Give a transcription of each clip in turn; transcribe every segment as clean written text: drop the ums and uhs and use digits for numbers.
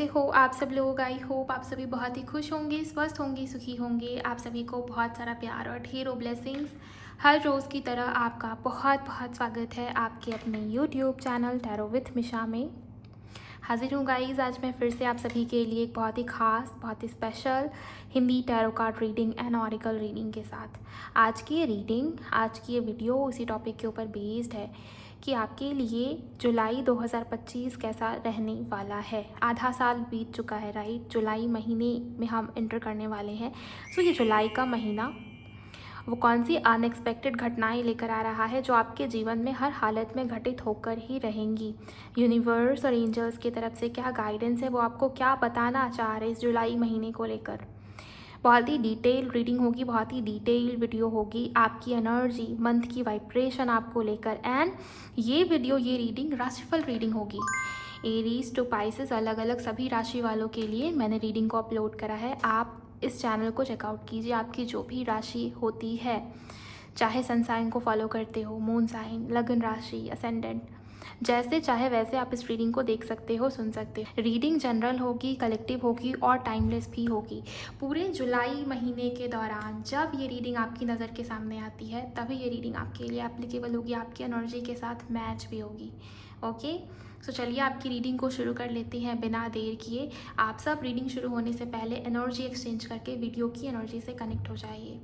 कैसे हो आप सब लोग। आई होप आप सभी बहुत ही खुश होंगे, स्वस्थ होंगे, सुखी होंगे। आप सभी को बहुत सारा प्यार और ढेरों ब्लेसिंग्स। हर रोज़ की तरह आपका बहुत बहुत स्वागत है आपके अपने यूट्यूब चैनल टैरो विथ मिशा में। हाजिर हूँ गाइस, आज मैं फिर से आप सभी के लिए एक बहुत ही ख़ास, बहुत ही special Hindi tarot card reading and oracle reading के साथ। आज की ये वीडियो उसी टॉपिक के ऊपर बेस्ड है कि आपके लिए जुलाई 2025 कैसा रहने वाला है। आधा साल बीत चुका है, राइट। जुलाई महीने में हम एंटर करने वाले हैं। सो ये जुलाई का महीना वो कौन सी अनएक्सपेक्टेड घटनाएं लेकर आ रहा है जो आपके जीवन में हर हालत में घटित होकर ही रहेंगी। यूनिवर्स और एंजल्स की तरफ से क्या गाइडेंस है, वो आपको क्या बताना चाह रहे हैं इस जुलाई महीने को लेकर। बहुत ही डिटेल रीडिंग होगी, बहुत ही डिटेल वीडियो होगी आपकी एनर्जी मंथ की वाइब्रेशन आपको लेकर। एंड ये रीडिंग राशिफल रीडिंग होगी। एरीज टू पाइसेस, अलग अलग सभी राशि वालों के लिए मैंने रीडिंग को अपलोड करा है। आप इस चैनल को चेकआउट कीजिए। आपकी जो भी राशि होती है, चाहे सन साइन को फॉलो करते हो, मून साइन, लगन राशि, असेंडेंट, जैसे चाहे वैसे आप इस रीडिंग को देख सकते हो, सुन सकते हो। रीडिंग जनरल होगी, कलेक्टिव होगी और टाइमलेस भी होगी। पूरे जुलाई महीने के दौरान जब ये रीडिंग आपकी नज़र के सामने आती है, तभी ये रीडिंग आपके लिए एप्लीकेबल होगी, आपकी एनर्जी के साथ मैच भी होगी। ओके, सो चलिए आपकी रीडिंग को शुरू कर लेते हैं बिना देर किए। आप सब रीडिंग शुरू होने से पहले एनर्जी एक्सचेंज करके वीडियो की एनर्जी से कनेक्ट हो जाइए।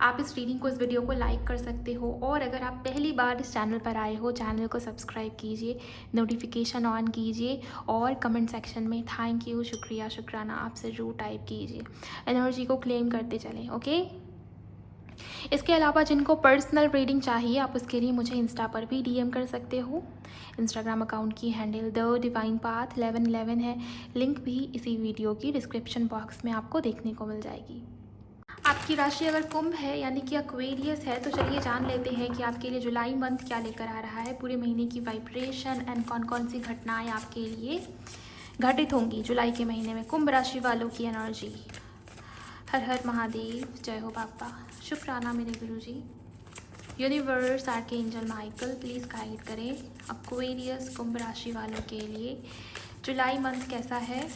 आप इस रीडिंग को, इस वीडियो को लाइक कर सकते हो, और अगर आप पहली बार इस चैनल पर आए हो, चैनल को सब्सक्राइब कीजिए, नोटिफिकेशन ऑन कीजिए और कमेंट सेक्शन में थैंक यू, शुक्रिया, शुक्राना आपसे ज़रूर टाइप कीजिए। एनर्जी को क्लेम करते चलें। ओके, इसके अलावा जिनको पर्सनल रीडिंग चाहिए, आप उसके लिए मुझे इंस्टा पर भी डीएम कर सकते हो। इंस्टाग्राम अकाउंट की हैंडल द डिवाइन पाथ 1111 है। लिंक भी इसी वीडियो की डिस्क्रिप्शन बॉक्स में आपको देखने को मिल जाएगी। आपकी राशि अगर कुंभ है यानी कि एक्वेरियस है, तो चलिए जान लेते हैं कि आपके लिए जुलाई मंथ क्या लेकर आ रहा है। पूरे महीने की वाइब्रेशन एंड कौन कौन सी घटनाएं आपके लिए घटित होंगी जुलाई के महीने में। कुंभ राशि वालों की एनर्जी। हर हर महादेव, जय हो बाबा, शुक्राना मेरे गुरुजी। Universe, archangel Michael please guide करें एक्वेरियस कुंभ राशि वालों के लिए जुलाई मंथ कैसा है।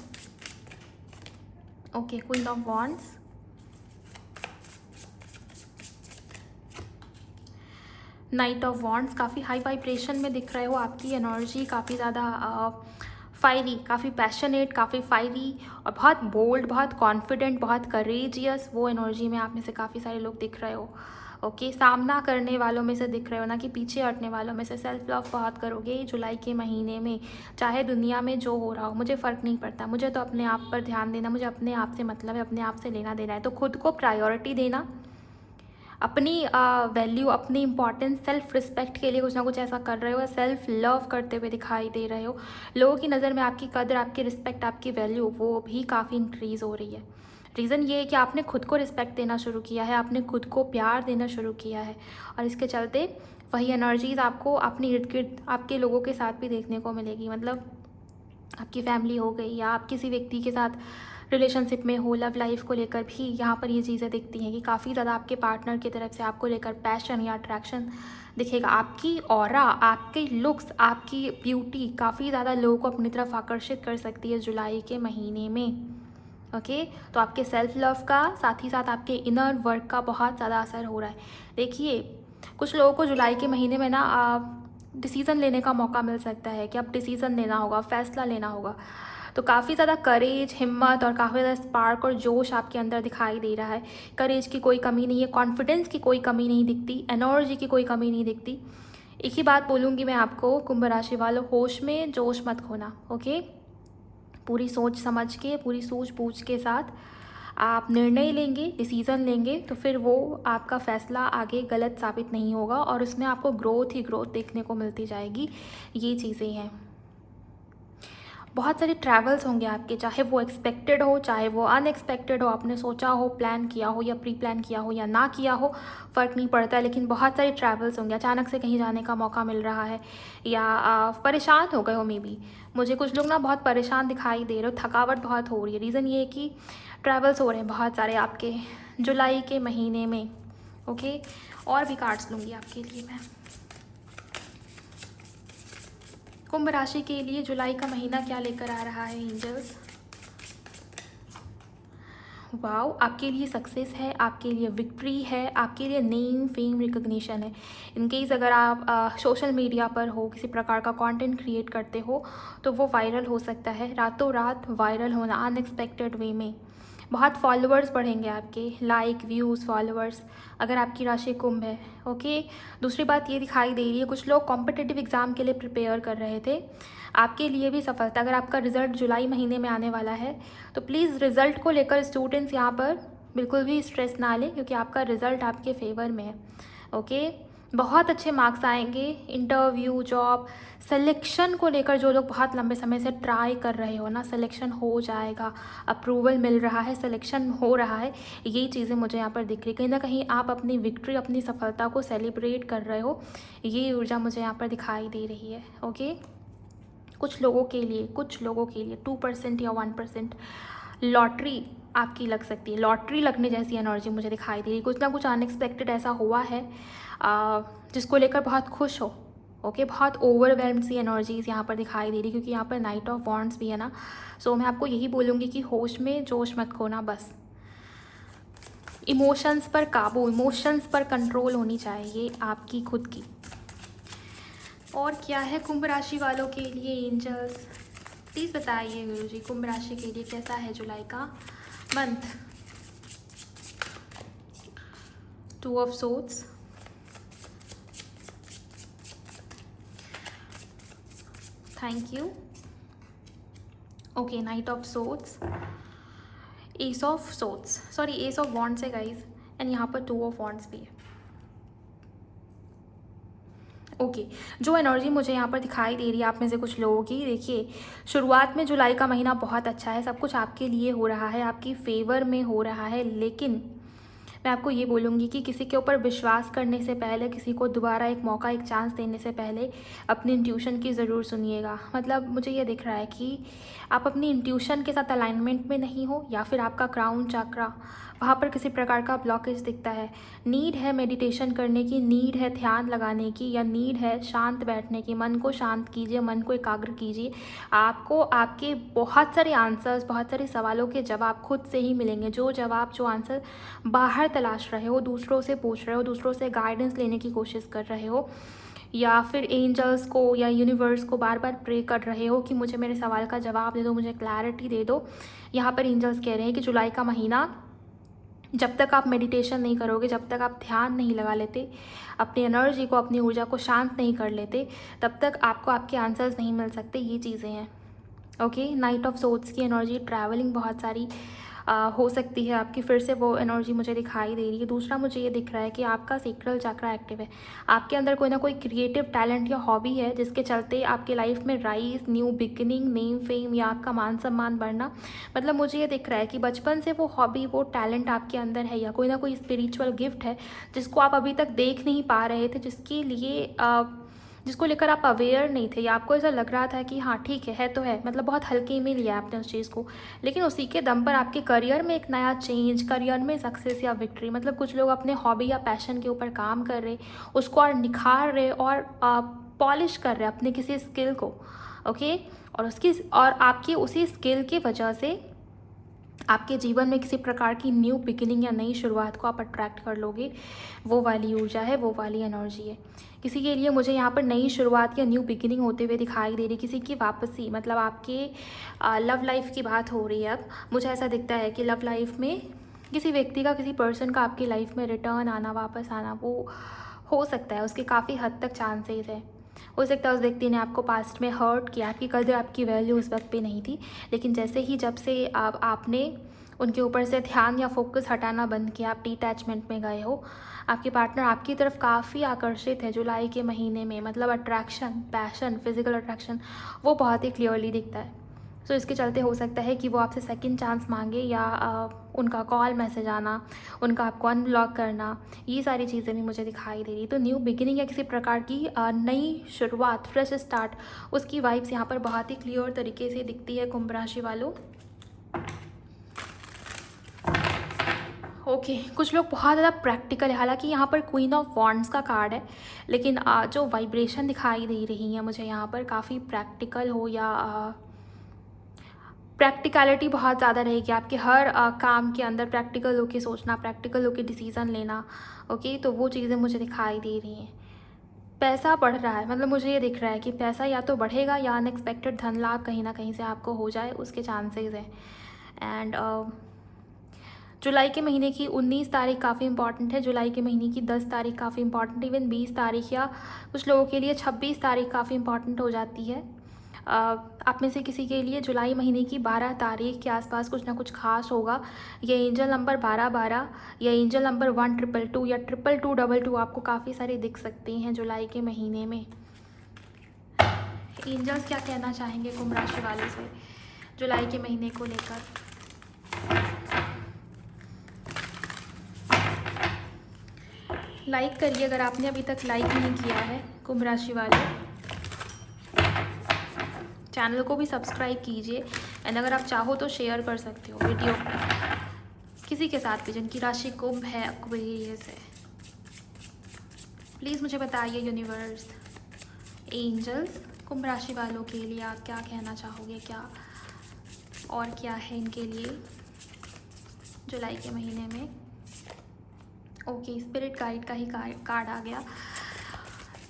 Okay, queen of wands, knight of wands, काफ़ी हाई वाइब्रेशन में दिख रहे हो। आपकी एनर्जी काफ़ी ज़्यादा फायरी, काफ़ी पैशनेट, काफ़ी फायरी और बहुत बोल्ड, बहुत कॉन्फिडेंट, बहुत करेजियस, वो एनर्जी में आप में से काफ़ी सारे लोग दिख रहे हो। ओके, सामना करने वालों में से दिख रहे हो, ना कि पीछे हटने वालों में से। सेल्फ लव बहुत करोगे जुलाई के महीने में। चाहे दुनिया में जो हो रहा हो, मुझे फ़र्क नहीं पड़ता, मुझे तो अपने आप पर ध्यान देना, मुझे अपने आप से मतलब है, अपने आप से लेना देना है। तो खुद को प्रायोरिटी देना, अपनी वैल्यू, अपनी इंपॉर्टेंस, सेल्फ रिस्पेक्ट के लिए कुछ ना कुछ ऐसा कर रहे हो। सेल्फ लव करते हुए दिखाई दे रहे हो। लोगों की नज़र में आपकी कदर, आपकी रिस्पेक्ट, आपकी वैल्यू वो भी काफ़ी इंक्रीज़ हो रही है। रीज़न ये है कि आपने खुद को रिस्पेक्ट देना शुरू किया है, आपने खुद को प्यार देना शुरू किया है, और इसके चलते वही एनर्जीज़ आपको अपने इर्द गिर्द आपके लोगों के साथ भी देखने को मिलेगी। मतलब आपकी फैमिली हो गई, या आप किसी व्यक्ति के साथ रिलेशनशिप में हो, लव लाइफ को लेकर भी यहाँ पर ये चीज़ें दिखती हैं कि काफ़ी ज़्यादा आपके पार्टनर की तरफ से आपको लेकर पैशन या अट्रैक्शन दिखेगा। आपकी ऑरा, आपके लुक्स, आपकी ब्यूटी काफ़ी ज़्यादा लोगों को अपनी तरफ आकर्षित कर सकती है जुलाई के महीने में। ओके, तो आपके सेल्फ लव का, साथ ही साथ आपके इनर वर्क का बहुत ज़्यादा असर हो रहा है। देखिए, कुछ लोगों को जुलाई के महीने में ना डिसीज़न लेने का मौका मिल सकता है कि अब डिसीज़न लेना होगा, फैसला लेना होगा। तो काफ़ी ज़्यादा करेज, हिम्मत और काफ़ी ज़्यादा स्पार्क और जोश आपके अंदर दिखाई दे रहा है। करेज की कोई कमी नहीं है, कॉन्फिडेंस की कोई कमी नहीं दिखती, एनर्जी की कोई कमी नहीं दिखती। एक ही बात बोलूँगी मैं आपको, कुंभ राशि वालों, होश में जोश मत खोना। ओके, पूरी सोच समझ के, पूरी सूझबूझ के साथ आप निर्णय लेंगे, डिसीज़न लेंगे, तो फिर वो आपका फ़ैसला आगे गलत साबित नहीं होगा और उसमें आपको ग्रोथ ही ग्रोथ देखने को मिलती जाएगी। ये चीज़ें हैं। बहुत सारे ट्रैवल्स होंगे आपके, चाहे वो एक्सपेक्टेड हो, चाहे वो अनएक्सपेक्टेड हो, आपने सोचा हो, प्लान किया हो, या प्री प्लान किया हो, या ना किया हो, फ़र्क नहीं पड़ता है। लेकिन बहुत सारे ट्रैवल्स होंगे, अचानक से कहीं जाने का मौका मिल रहा है, या परेशान हो गए हो मे बी। मुझे कुछ लोग ना बहुत परेशान दिखाई दे रहे हो, थकावट बहुत हो रही है। रीज़न ये है कि ट्रैवल्स हो रहे हैं बहुत सारे आपके जुलाई के महीने में। ओके, और भी कार्ड्स लूँगी आपके लिए मैं। कुंभ राशि के लिए जुलाई का महीना क्या लेकर आ रहा है एंजल्स। वाओ, आपके लिए सक्सेस है, आपके लिए विक्ट्री है, आपके लिए नेम फेम रिकग्निशन है। इनकेस अगर आप सोशल मीडिया पर हो, किसी प्रकार का कंटेंट क्रिएट करते हो, तो वो वायरल हो सकता है। रातों रात वायरल होना, अनएक्सपेक्टेड वे में। बहुत फॉलोअर्स बढ़ेंगे आपके, लाइक व्यूज़ फॉलोअर्स, अगर आपकी राशि कुंभ है। ओके, दूसरी बात ये दिखाई दे रही है, कुछ लोग कॉम्पिटिटिव एग्ज़ाम के लिए प्रिपेयर कर रहे थे, आपके लिए भी सफलता। अगर आपका रिज़ल्ट जुलाई महीने में आने वाला है तो प्लीज़ रिज़ल्ट को लेकर स्टूडेंट्स यहाँ पर बिल्कुल भी स्ट्रेस ना लें, क्योंकि आपका रिज़ल्ट आपके फेवर में है। ओके, बहुत अच्छे मार्क्स आएंगे। इंटरव्यू, जॉब, सिलेक्शन को लेकर जो लोग बहुत लंबे समय से ट्राई कर रहे हो ना, सिलेक्शन हो जाएगा, अप्रूवल मिल रहा है, सिलेक्शन हो रहा है, ये चीज़ें मुझे यहाँ पर दिख रही। कहीं ना कहीं आप अपनी विक्ट्री, अपनी सफलता को सेलिब्रेट कर रहे हो, ये ऊर्जा मुझे यहाँ पर दिखाई दे रही है। ओके, कुछ लोगों के लिए 2% या 1% लॉटरी आपकी लग सकती है। लॉटरी लगने जैसी एनर्जी मुझे दिखाई दे रही है। कुछ ना कुछ अनएक्सपेक्टेड ऐसा हुआ है जिसको लेकर बहुत खुश हो। ओके, बहुत ओवरवेल्म्ड सी एनर्जीज यहाँ पर दिखाई दे रही, क्योंकि यहाँ पर नाइट ऑफ वॉन्ड्स भी है ना। सो मैं आपको यही बोलूँगी कि होश में जोश मत खोना, बस इमोशंस पर काबू, इमोशंस पर कंट्रोल होनी चाहिए आपकी खुद की। और क्या है कुंभ राशि वालों के लिए एंजल्स, प्लीज़ बताइए गुरुजी, कुंभ राशि के लिए कैसा है जुलाई का month. 2 of swords, thank you. Okay, night of swords, S of swords, sorry S of wands है गाइज, एंड यहाँ पर 2 ऑफ वॉन्ड्स भी है। ओके, जो एनर्जी मुझे यहाँ पर दिखाई दे रही है आप में से कुछ लोगों की, देखिए शुरुआत में जुलाई का महीना बहुत अच्छा है, सब कुछ आपके लिए हो रहा है, आपकी फेवर में हो रहा है। लेकिन मैं आपको ये बोलूँगी कि किसी के ऊपर विश्वास करने से पहले, किसी को दोबारा एक मौका, एक चांस देने से पहले अपनी इंट्यूशन की ज़रूर सुनिएगा। मतलब मुझे ये दिख रहा है कि आप अपनी इंट्यूशन के साथ अलाइनमेंट में नहीं हो, या फिर आपका क्राउन चक्रा, वहाँ पर किसी प्रकार का ब्लॉकेज दिखता है। नीड है मेडिटेशन करने की, नीड है ध्यान लगाने की, या नीड है शांत बैठने की। मन को शांत कीजिए, मन को एकाग्र कीजिए, आपको आपके बहुत सारे आंसर्स, बहुत सारे सवालों के जवाब खुद से ही मिलेंगे। जो जवाब, जो आंसर बाहर तलाश रहे हो, दूसरों से पूछ रहे हो, दूसरों से गाइडेंस लेने की कोशिश कर रहे हो, या फिर एंजल्स को या यूनिवर्स को बार बार प्रे कर रहे हो कि मुझे मेरे सवाल का जवाब दे दो, मुझे क्लैरिटी दे दो, यहाँ पर एंजल्स कह रहे हैं कि जुलाई का महीना जब तक आप मेडिटेशन नहीं करोगे, जब तक आप ध्यान नहीं लगा लेते, अपनी एनर्जी को, अपनी ऊर्जा को शांत नहीं कर लेते, तब तक आपको आपके आंसर्स नहीं मिल सकते। ये चीज़ें हैं। ओके, नाइट ऑफ सोर्ड्स की एनर्जी, ट्रैवलिंग बहुत सारी हो सकती है आपकी, फिर से वो एनर्जी मुझे दिखाई दे रही है। दूसरा मुझे ये दिख रहा है कि आपका सेक्रल चक्रा एक्टिव है, आपके अंदर कोई ना कोई क्रिएटिव टैलेंट या हॉबी है जिसके चलते आपके लाइफ में rise, new beginning, name fame या आपका मान सम्मान बढ़ना। मतलब मुझे ये दिख रहा है कि बचपन से वो हॉबी, वो टैलेंट आपके अंदर है, या कोई ना कोई स्पिरिचुअल गिफ्ट है जिसको आप अभी तक देख नहीं पा रहे थे, जिसको लेकर आप अवेयर नहीं थे, या आपको ऐसा लग रहा था कि हाँ ठीक है तो है, मतलब बहुत हल्के में लिया आपने उस चीज़ को। लेकिन उसी के दम पर आपके करियर में एक नया चेंज, करियर में सक्सेस या विक्ट्री, मतलब कुछ लोग अपने हॉबी या पैशन के ऊपर काम कर रहे, उसको और निखार रहे और पॉलिश कर रहे अपने किसी स्किल को। ओके, और आपकी उसी स्किल की वजह से आपके जीवन में किसी प्रकार की न्यू बिगिनिंग या नई शुरुआत को आप अट्रैक्ट कर लोगे। वो वाली ऊर्जा है, वो वाली एनर्जी है। किसी के लिए मुझे यहाँ पर नई शुरुआत या न्यू बिगिनिंग होते हुए दिखाई दे रही, किसी की वापसी, मतलब आपके लव लाइफ की बात हो रही है। अब मुझे ऐसा दिखता है कि लव लाइफ में किसी व्यक्ति का, किसी पर्सन का आपकी लाइफ में रिटर्न आना, वापस आना, वो हो सकता है, उसके काफ़ी हद तक चांसेस है। हो सकता है उस व्यक्ति ने आपको पास्ट में हर्ट किया, आपकी कदर, आपकी वैल्यू उस वक्त पे नहीं थी, लेकिन जब से आपने उनके ऊपर से ध्यान या फोकस हटाना बंद किया, आप डिटैचमेंट में गए हो, आपके पार्टनर आपकी तरफ काफ़ी आकर्षित है जुलाई के महीने में। मतलब अट्रैक्शन, पैशन, फिजिकल अट्रैक्शन वो बहुत ही क्लियरली दिखता है। सो इसके चलते हो सकता है कि वो आपसे सेकंड चांस मांगे, या उनका कॉल मैसेज आना, उनका आपको अनब्लॉक करना, ये सारी चीज़ें भी मुझे दिखाई दे रही। तो न्यू बिगिनिंग या किसी प्रकार की नई शुरुआत, फ्रेश स्टार्ट, उसकी वाइब्स यहाँ पर बहुत ही क्लियर तरीके से दिखती है कुंभ राशि वालों। ओके कुछ लोग बहुत ज़्यादा प्रैक्टिकल है, हालांकि यहाँ पर क्वीन ऑफ वॉन्ड्स का कार्ड है, लेकिन जो वाइब्रेशन दिखाई दे रही है मुझे यहाँ पर काफ़ी प्रैक्टिकल हो या प्रैक्टिकलिटी बहुत ज़्यादा रहेगी आपके हर काम के अंदर। प्रैक्टिकल होके सोचना, प्रैक्टिकल होके डिसीज़न लेना। ओके तो वो चीज़ें मुझे दिखाई दे रही हैं। पैसा बढ़ रहा है, मतलब मुझे ये दिख रहा है कि पैसा या तो बढ़ेगा या अनएक्सपेक्टेड धन लाभ कहीं ना कहीं से आपको हो जाए, उसके चांसेस हैं। एंड जुलाई के महीने की 19 तारीख काफ़ी इंपॉर्टेंट है, जुलाई के महीने की 10 तारीख काफ़ी इंपॉर्टेंट, इवन 20 तारीख या कुछ लोगों के लिए 26 तारीख काफ़ी इंपॉर्टेंट हो जाती है। आप में से किसी के लिए जुलाई महीने की 12 तारीख के आसपास कुछ ना कुछ खास होगा। ये एंजल नंबर 1212 या एंजल नंबर 1222 या 2222 आपको काफ़ी सारे दिख सकते हैं जुलाई के महीने में। एंजल्स क्या कहना चाहेंगे कुंभ राशि वालों से जुलाई के महीने को लेकर? लाइक करिए अगर आपने अभी तक लाइक नहीं किया है कुंभ राशि वाले, चैनल को भी सब्सक्राइब कीजिए। एंड अगर आप चाहो तो शेयर कर सकते हो वीडियो किसी के साथ भी जिनकी राशि कुंभ है, एक्वेरियस है। प्लीज़ मुझे बताइए यूनिवर्स, एंजल्स कुंभ राशि वालों के लिए आप क्या कहना चाहोगे, क्या और क्या है इनके लिए जुलाई के महीने में? ओके स्पिरिट गाइड का ही कार्ड आ गया।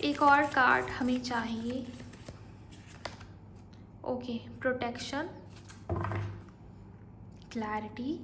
एक और कार्ड हमें चाहिए। ओके प्रोटेक्शन, क्लैरिटी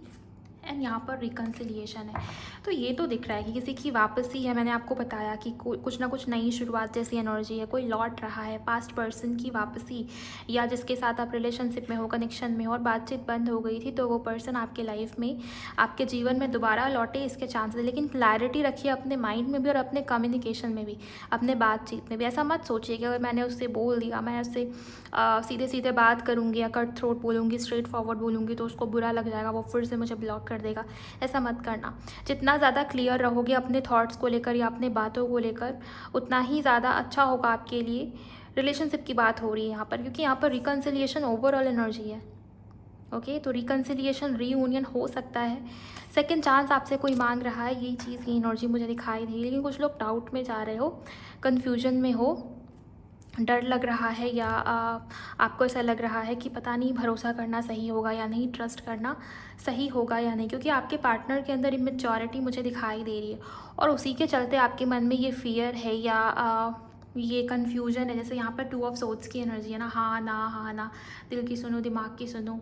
एंड यहाँ पर रिकन्सिलिएशन है। तो ये तो दिख रहा है कि किसी की वापसी है। मैंने आपको बताया कि कुछ ना कुछ नई शुरुआत जैसी एनर्जी है, कोई लौट रहा है, पास्ट पर्सन की वापसी, या जिसके साथ आप रिलेशनशिप में हो, कनेक्शन में हो और बातचीत बंद हो गई थी तो वो पर्सन आपके लाइफ में, आपके जीवन में दोबारा लौटे, इसके चांसेस। लेकिन क्लैरिटी रखिए अपने माइंड में भी और अपने कम्युनिकेशन में भी, अपने बातचीत में भी। ऐसा मत सोचिए कि अगर मैंने उससे बोल दिया, मैं उससे सीधे सीधे बात करूँगी या कट थ्रोट बोलूँगी, स्ट्रेट फॉरवर्ड बोलूँगी तो उसको बुरा लग जाएगा, वो फिर से मुझे ब्लॉक कर देगा। ऐसा मत करना। जितना ज़्यादा क्लियर रहोगे अपने थॉट्स को लेकर या अपने बातों को लेकर, उतना ही ज़्यादा अच्छा होगा आपके लिए। रिलेशनशिप की बात हो रही है यहाँ पर, क्योंकि यहाँ पर रिकन्सिलिएशन ओवरऑल एनर्जी है। ओके तो रिकन्सिलिएशन, रीयूनियन हो सकता है, सेकंड चांस आपसे कोई मांग रहा है, यही चीज़, ये एनर्जी मुझे दिखाई दी। लेकिन कुछ लोग डाउट में जा रहे हो, कन्फ्यूजन में हो, डर लग रहा है, या आपको ऐसा लग रहा है कि पता नहीं भरोसा करना सही होगा या नहीं, ट्रस्ट करना सही होगा या नहीं, क्योंकि आपके पार्टनर के अंदर इमेच्योरिटी मुझे दिखाई दे रही है और उसी के चलते आपके मन में ये फियर है या ये कन्फ्यूजन है। जैसे यहाँ पर 2 ऑफ सोर्ड्स की एनर्जी है ना, हाँ ना, दिल की सुनो दिमाग की सुनो,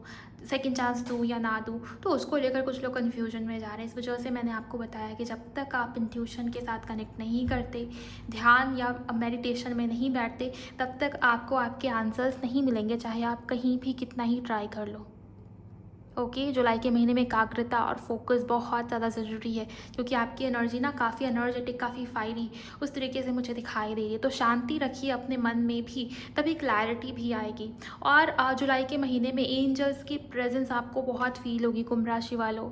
सेकंड चांस दूँ या ना दूँ, तो उसको लेकर कुछ लोग कन्फ्यूजन में जा रहे हैं। इस वजह से मैंने आपको बताया कि जब तक आप इंट्यूशन के साथ कनेक्ट नहीं करते, ध्यान या मेडिटेशन में नहीं बैठते, तब तक आपको आपके आंसर्स नहीं मिलेंगे, चाहे आप कहीं भी कितना ही ट्राई कर लो। ओके जुलाई के महीने में एकाग्रता और फोकस बहुत ज़्यादा ज़रूरी है, क्योंकि आपकी एनर्जी ना काफ़ी एनर्जेटिक, काफ़ी फायरी उस तरीके से मुझे दिखाई दे रही है। तो शांति रखिए अपने मन में भी, तभी क्लैरिटी भी आएगी। और जुलाई के महीने में एंजल्स की प्रेजेंस आपको बहुत फील होगी कुंभ राशि वालों।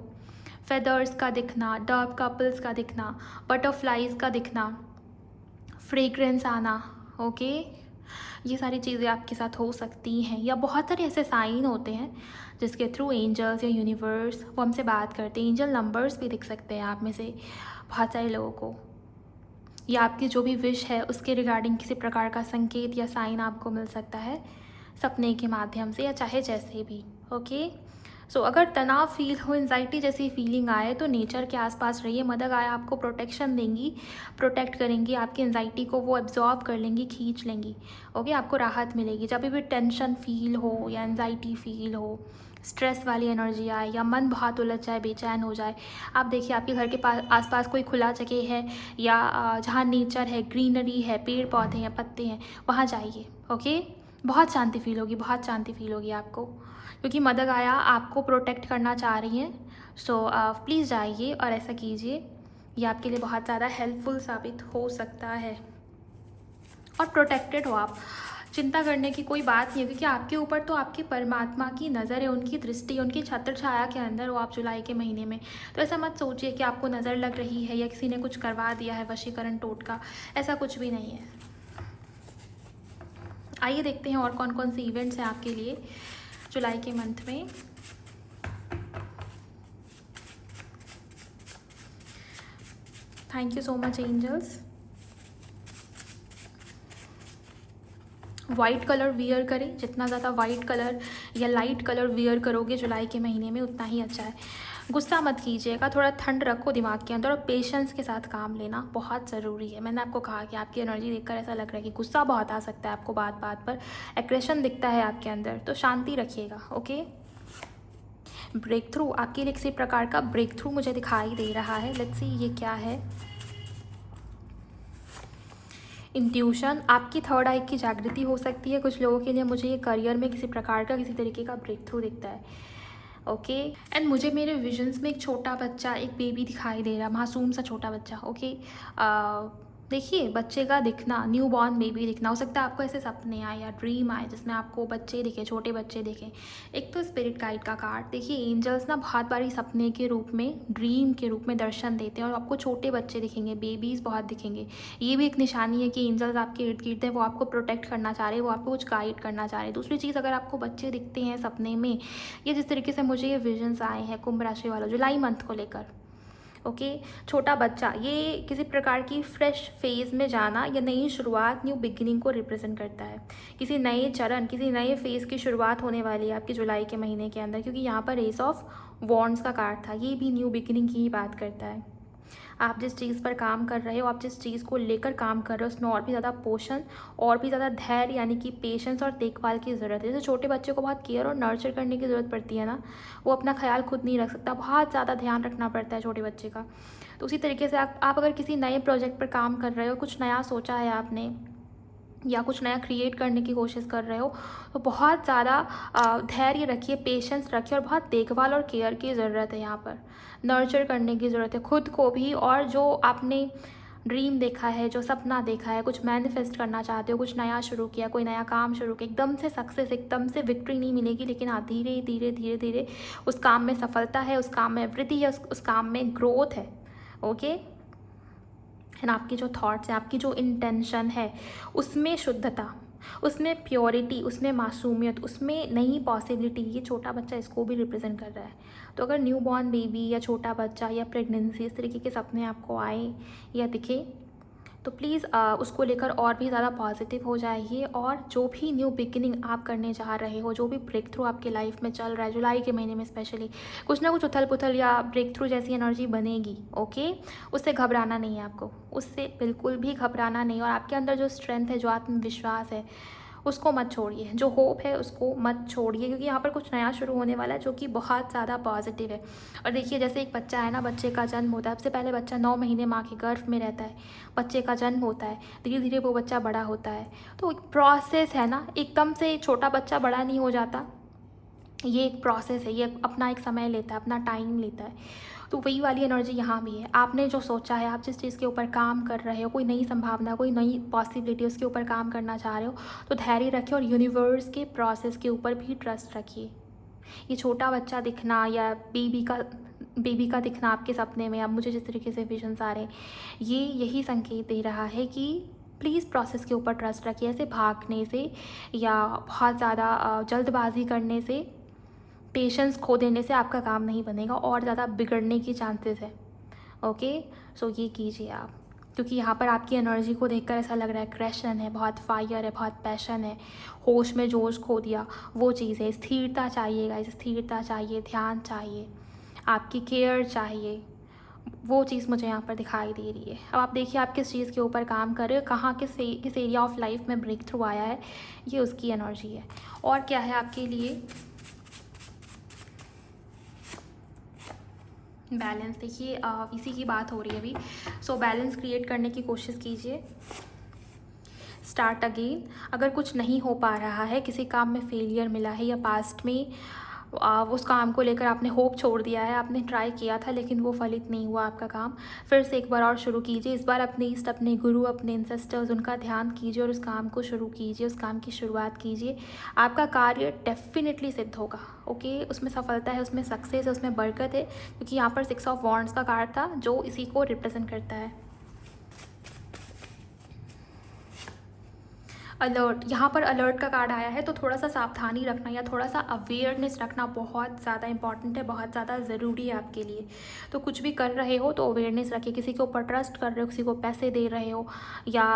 फेदर्स का दिखना, डर्ब कपल्स का दिखना, बटरफ्लाइज का दिखना, फ्रेग्रेंस आना। ओके ये सारी चीज़ें आपके साथ हो सकती हैं, या बहुत सारे ऐसे साइन होते हैं जिसके थ्रू एंजल्स या यूनिवर्स वो हमसे बात करते हैं। एंजल नंबर्स भी दिख सकते हैं आप में से बहुत सारे लोगों को, या आपकी जो भी विश है उसके रिगार्डिंग किसी प्रकार का संकेत या साइन आपको मिल सकता है सपने के माध्यम से, या चाहे जैसे भी। ओके सो अगर तनाव फील हो, एंजाइटी जैसी फीलिंग आए, तो नेचर के आसपास रहिए। मदर गाय आपको प्रोटेक्शन देंगी, प्रोटेक्ट करेंगी, आपकी एंजाइटी को वो एब्जॉर्ब कर लेंगी, खींच लेंगी। ओके आपको राहत मिलेगी। जब भी टेंशन फील हो या एंजाइटी फील हो, स्ट्रेस वाली एनर्जी आए या मन बहुत उलझ जाए, बेचैन हो जाए, आप देखिए आपके घर के पास आसपास कोई खुला जगह है या जहाँ नेचर है, ग्रीनरी है, पेड़ पौधे हैं, पत्ते हैं, वहाँ जाइए। ओके बहुत शांति फील होगी, बहुत शांति फील होगी आपको, क्योंकि मदर गाया आपको प्रोटेक्ट करना चाह रही हैं। सो प्लीज़ जाइए और ऐसा कीजिए, ये आपके लिए बहुत ज़्यादा हेल्पफुल साबित हो सकता है। और प्रोटेक्टेड हो आप, चिंता करने की कोई बात नहीं है, क्योंकि आपके ऊपर तो आपके परमात्मा की नज़र है, उनकी दृष्टि, उनकी छत्र छाया के अंदर हो आप जुलाई के महीने में। तो ऐसा मत सोचिए कि आपको नज़र लग रही है या किसी ने कुछ करवा दिया है, वशीकरण टोटका, ऐसा कुछ भी नहीं है। आइए देखते हैं और कौन कौन से इवेंट्स हैं आपके लिए जुलाई के मंथ में। Thank you so much angels. White colour wear करें, जितना ज़्यादा वाइट कलर या लाइट कलर वियर करोगे जुलाई के महीने में उतना ही अच्छा है। गुस्सा मत कीजिएगा, थोड़ा ठंड रखो दिमाग के अंदर और पेशेंस के साथ काम लेना बहुत ज़रूरी है। मैंने आपको कहा कि आपकी एनर्जी देखकर ऐसा लग रहा है कि गुस्सा बहुत आ सकता है आपको, बात बात पर एग्रेशन दिखता है आपके अंदर, तो शांति रखिएगा। ओके, ब्रेक थ्रू आपके लिए किसी प्रकार का ब्रेक थ्रू मुझे दिखाई दे रहा है। लेट्स सी ये क्या है। इंट्यूशन, आपकी थर्ड आई की जागृति हो सकती है कुछ लोगों के लिए। मुझे ये करियर में किसी प्रकार का किसी तरीके का ब्रेक थ्रू दिखता है। ओके एंड मुझे मेरे विजन्स में एक छोटा बच्चा, एक बेबी दिखाई दे रहा, मासूम सा छोटा बच्चा। ओके देखिए बच्चे का दिखना, न्यू बॉर्न बेबी दिखना, हो सकता है आपको ऐसे सपने आए या ड्रीम आए जिसमें आपको बच्चे दिखे, छोटे बच्चे दिखे। एक तो स्पिरिट गाइड का कार्ड देखिए, एंजल्स ना बहुत बारी सपने के रूप में, ड्रीम के रूप में दर्शन देते हैं और आपको छोटे बच्चे दिखेंगे, बेबीज़ बहुत दिखेंगे। ये भी एक निशानी है कि एंजल्स आपके इर्द गिर्द हैं, वो आपको प्रोटेक्ट करना चाह रहे हैं, वो आपको कुछ गाइड करना चाह रहे हैं। दूसरी चीज़, अगर आपको बच्चे दिखते हैं सपने में, ये जिस तरीके से मुझे ये विजन्स आए हैं कुंभ राशि वालों जुलाई मंथ को लेकर, ओके छोटा बच्चा, ये किसी प्रकार की फ्रेश फेज़ में जाना या नई शुरुआत, न्यू बिगिनिंग को रिप्रेजेंट करता है। किसी नए चरण, किसी नए फेज़ की शुरुआत होने वाली है आपकी जुलाई के महीने के अंदर, क्योंकि यहाँ पर एस ऑफ वॉन्ड्स का कार्ड था, ये भी न्यू बिगिनिंग की ही बात करता है। आप जिस चीज़ पर काम कर रहे हो, आप जिस चीज़ को लेकर काम कर रहे हो, उसमें और भी ज़्यादा पोषण, और भी ज़्यादा धैर्य यानी कि पेशेंस और देखभाल की ज़रूरत है। जैसे छोटे बच्चे को बहुत केयर और नर्चर करने की ज़रूरत पड़ती है ना, वो अपना ख्याल खुद नहीं रख सकता, बहुत ज़्यादा ध्यान रखना पड़ता है छोटे बच्चे का। तो उसी तरीके से आप अगर किसी नए प्रोजेक्ट पर काम कर रहे हो, कुछ नया सोचा है आपने या कुछ नया क्रिएट करने की कोशिश कर रहे हो, तो बहुत ज़्यादा धैर्य रखिए, पेशेंस रखिए और बहुत देखभाल और केयर की ज़रूरत है। यहाँ पर नर्चर करने की ज़रूरत है खुद को भी, और जो आपने ड्रीम देखा है, जो सपना देखा है, कुछ मैनिफेस्ट करना चाहते हो, कुछ नया शुरू किया, कोई नया काम शुरू किया, एकदम से सक्सेस, एकदम से विक्ट्री नहीं मिलेगी, लेकिन हाँ धीरे धीरे धीरे धीरे उस काम में सफलता है, उस काम में वृद्धि है, उस काम में ग्रोथ है। ओके एंड आपकी जो थॉट्स हैं, आपकी जो इंटेंशन है, उसमें शुद्धता, उसमें प्योरिटी, उसमें मासूमियत, उसमें नई पॉसिबिलिटी, ये छोटा बच्चा इसको भी रिप्रेजेंट कर रहा है। तो अगर न्यू बॉर्न बेबी या छोटा बच्चा या प्रेगनेंसी, इस तरीके के सपने आपको आए या दिखे, तो प्लीज़ उसको लेकर और भी ज़्यादा पॉजिटिव हो जाइए। और जो भी न्यू बिगिनिंग आप करने जा रहे हो, जो भी ब्रेक थ्रू आपके लाइफ में चल रहा है जुलाई के महीने में स्पेशली, कुछ ना कुछ उथल पुथल या ब्रेक थ्रू जैसी एनर्जी बनेगी। ओके उससे घबराना नहीं है आपको, उससे बिल्कुल भी घबराना नहीं। और आपके अंदर जो स्ट्रेंथ है, जो आत्मविश्वास है, उसको मत छोड़िए, जो होप है उसको मत छोड़िए, क्योंकि यहाँ पर कुछ नया शुरू होने वाला है जो कि बहुत ज़्यादा पॉजिटिव है। और देखिए जैसे एक बच्चा है ना, बच्चे का जन्म होता है, सबसे पहले बच्चा 9 महीने माँ के गर्भ में रहता है, बच्चे का जन्म होता है, धीरे धीरे वो बच्चा बड़ा होता है। तो एक प्रोसेस है ना, एकदम से छोटा बच्चा बड़ा नहीं हो जाता, ये एक प्रोसेस है, ये अपना एक समय लेता है, अपना टाइम लेता है। तो वही वाली एनर्जी यहाँ भी है। आपने जो सोचा है, आप जिस चीज़ के ऊपर काम कर रहे हो, कोई नई संभावना, कोई नई पॉसिबिलिटी, उसके ऊपर काम करना चाह रहे हो, तो धैर्य रखिए और यूनिवर्स के प्रोसेस के ऊपर भी ट्रस्ट रखिए। ये छोटा बच्चा दिखना या बेबी का दिखना आपके सपने में, अब मुझे जिस तरीके से विजन्स आ रहे हैं, ये यही संकेत दे रहा है कि प्लीज़ प्रोसेस के ऊपर ट्रस्ट रखिए। ऐसे भागने से या बहुत ज़्यादा जल्दबाजी करने से, पेशेंस खो देने से आपका काम नहीं बनेगा और ज़्यादा बिगड़ने की चांसेस है। ओके सो ये कीजिए आप, क्योंकि यहाँ पर आपकी एनर्जी को देखकर ऐसा लग रहा है क्रेशन है, बहुत फायर है, बहुत पैशन है, होश में जोश खो दिया, वो चीज़ है। स्थिरता चाहिए गाइस, स्थिरता चाहिए, ध्यान चाहिए, आपकी केयर चाहिए, वो चीज़ मुझे यहाँ पर दिखाई दे रही है। अब आप देखिए आप किस चीज़ के ऊपर काम कर रहे हो, कहाँ किस एरिया ऑफ लाइफ में ब्रेक थ्रू आया है, ये उसकी एनर्जी है। और क्या है आपके लिए बैलेंस, देखिए इसी की बात हो रही है अभी। सो बैलेंस क्रिएट करने की कोशिश कीजिए। स्टार्ट अगेन, अगर कुछ नहीं हो पा रहा है, किसी काम में फेलियर मिला है या पास्ट में उस काम को लेकर आपने होप छोड़ दिया है, आपने ट्राई किया था लेकिन वो फलित नहीं हुआ आपका काम, फिर से एक बार और शुरू कीजिए। इस बार अपने ईस्ट, अपने गुरु, अपने इंसेस्टर्स, उनका ध्यान कीजिए और उस काम को शुरू कीजिए, उस काम की शुरुआत कीजिए। आपका कार्य डेफिनेटली सिद्ध होगा। ओके उसमें सफलता है, उसमें सक्सेस है, उसमें बरकत है, क्योंकि यहाँ पर 6 ऑफ वॉन्ड्स का कार्ड था जो इसी को रिप्रेजेंट करता है। अलर्ट, यहाँ पर अलर्ट का कार्ड आया है, तो थोड़ा सा सावधानी रखना या थोड़ा सा अवेयरनेस रखना बहुत ज़्यादा इंपॉर्टेंट है, बहुत ज़्यादा ज़रूरी है आपके लिए। तो कुछ भी कर रहे हो तो अवेयरनेस रखिए, किसी के ऊपर ट्रस्ट कर रहे हो, किसी को पैसे दे रहे हो या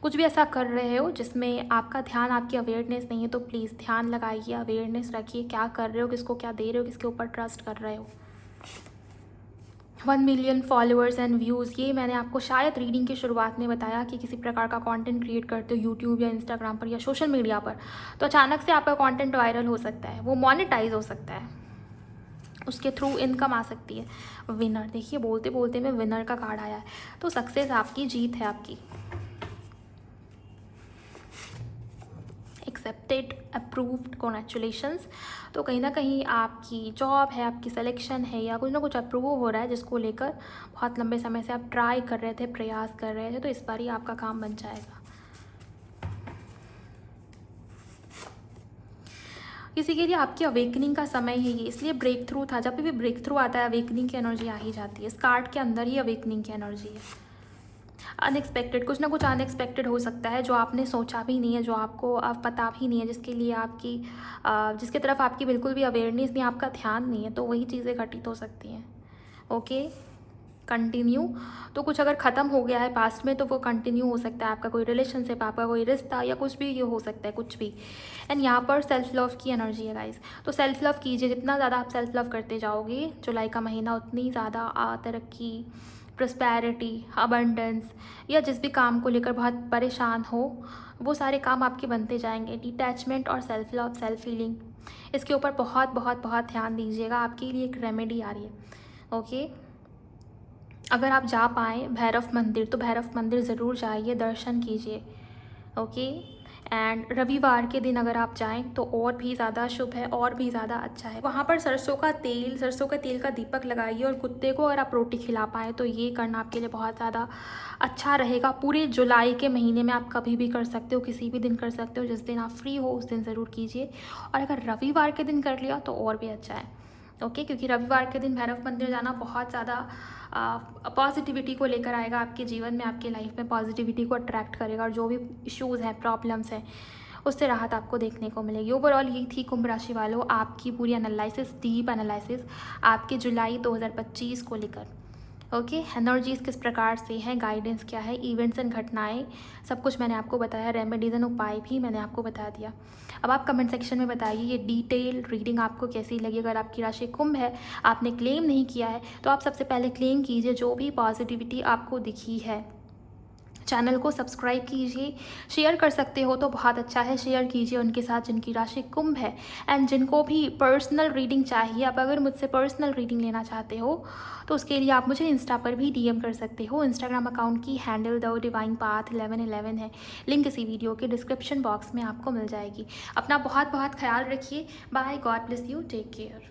कुछ भी ऐसा कर रहे हो जिसमें आपका ध्यान, आपकी अवेयरनेस नहीं है, तो प्लीज़ ध्यान लगाइए, अवेयरनेस रखिए, क्या कर रहे हो, किसको क्या दे रहे हो, किसके ऊपर ट्रस्ट कर रहे हो। 1 मिलियन फॉलोअर्स एंड व्यूज़, ये मैंने आपको शायद रीडिंग की शुरुआत में बताया कि किसी प्रकार का कंटेंट क्रिएट करते हो यूट्यूब या इंस्टाग्राम पर या सोशल मीडिया पर, तो अचानक से आपका कंटेंट वायरल हो सकता है, वो मोनेटाइज हो सकता है, उसके थ्रू इनकम आ सकती है। विनर, देखिए बोलते बोलते में विनर का कार्ड आया है, तो सक्सेस आपकी, जीत है आपकी। Accepted, approved, congratulations. तो कहीं ना कहीं आपकी जॉब है, आपकी सिलेक्शन है या कुछ ना कुछ अप्रूव हो रहा है, जिसको लेकर बहुत लंबे समय से आप ट्राई कर रहे थे, प्रयास कर रहे थे, तो इस बार ही आपका काम बन जाएगा। किसी के लिए आपकी अवेकनिंग का समय है ये, इसलिए ब्रेक थ्रू था। जब भी ब्रेक थ्रू आता है अवेकनिंग की एनर्जी आ ही जाती है, इस कार्ड के अंदर ही अवेकनिंग की एनर्जी है। अनएक्सपेक्टेड, कुछ ना कुछ अनएक्सपेक्टेड हो सकता है जो आपने सोचा भी नहीं है, जो आपको अब पता भी नहीं है, जिसके लिए आपकी जिसकी तरफ आपकी बिल्कुल भी अवेयरनेस नहीं, आपका ध्यान नहीं है, तो वही चीज़ें घटित हो सकती हैं। ओके, कंटिन्यू, तो कुछ अगर ख़त्म हो गया है पास्ट में तो वो कंटिन्यू हो सकता है, आपका कोई रिलेशनशिप, आपका कोई रिश्ता या कुछ भी, ये हो सकता है कुछ भी। एंड यहाँ पर सेल्फ लव की एनर्जी है गाइस, तो सेल्फ लव कीजिए, जितना ज़्यादा आप सेल्फ लव करते जाओगे जुलाई का महीना, उतनी ज़्यादा तरक्की, प्रॉस्पेरिटी, अबंडेंस, या जिस भी काम को लेकर बहुत परेशान हो वो सारे काम आपके बनते जाएंगे। डिटैचमेंट और सेल्फ लव, सेल्फ हीलिंग, इसके ऊपर बहुत बहुत बहुत ध्यान दीजिएगा, आपके लिए एक रेमेडी आ रही है। ओके, अगर आप जा पाएँ भैरव मंदिर तो भैरव मंदिर ज़रूर जाइए, दर्शन कीजिए। ओके, एंड रविवार के दिन अगर आप जाएं तो और भी ज़्यादा शुभ है, और भी ज़्यादा अच्छा है। वहाँ पर सरसों का तेल का दीपक लगाइए, और कुत्ते को अगर आप रोटी खिला पाएँ तो ये करना आपके लिए बहुत ज़्यादा अच्छा रहेगा। पूरे जुलाई के महीने में आप कभी भी कर सकते हो, किसी भी दिन कर सकते हो, जिस दिन आप फ्री हो उस दिन ज़रूर कीजिए, और अगर रविवार के दिन कर लिया तो और भी अच्छा है। ओके, क्योंकि रविवार के दिन भैरव मंदिर जाना बहुत ज़्यादा पॉजिटिविटी को लेकर आएगा आपके जीवन में, आपके लाइफ में पॉजिटिविटी को अट्रैक्ट करेगा, और जो भी इश्यूज़ हैं, प्रॉब्लम्स हैं, उससे राहत आपको देखने को मिलेगी। ओवरऑल ये थी कुंभ राशि वालों आपकी पूरी एनालिसिस, डीप एनालिसिस आपके जुलाई 2025 को लेकर। ओके, एनर्जीज़ किस प्रकार से हैं, गाइडेंस क्या है, इवेंट्स एंड घटनाएं, सब कुछ मैंने आपको बताया, रेमेडीज़ एंड उपाय भी मैंने आपको बता दिया। अब आप कमेंट सेक्शन में बताइए ये डिटेल रीडिंग आपको कैसी लगी। अगर आपकी राशि कुंभ है, आपने क्लेम नहीं किया है, तो आप सबसे पहले क्लेम कीजिए जो भी पॉजिटिविटी आपको दिखी है। चैनल को सब्सक्राइब कीजिए, शेयर कर सकते हो तो बहुत अच्छा है, शेयर कीजिए उनके साथ जिनकी राशि कुंभ है। एंड जिनको भी पर्सनल रीडिंग चाहिए, आप अगर मुझसे पर्सनल रीडिंग लेना चाहते हो तो उसके लिए आप मुझे इंस्टा पर भी डीएम कर सकते हो। इंस्टाग्राम अकाउंट की हैंडल द डिवाइन पाथ 1111 है, लिंक इसी वीडियो के डिस्क्रिप्शन बॉक्स में आपको मिल जाएगी। अपना बहुत बहुत ख्याल रखिए। Bye, God bless you, take care.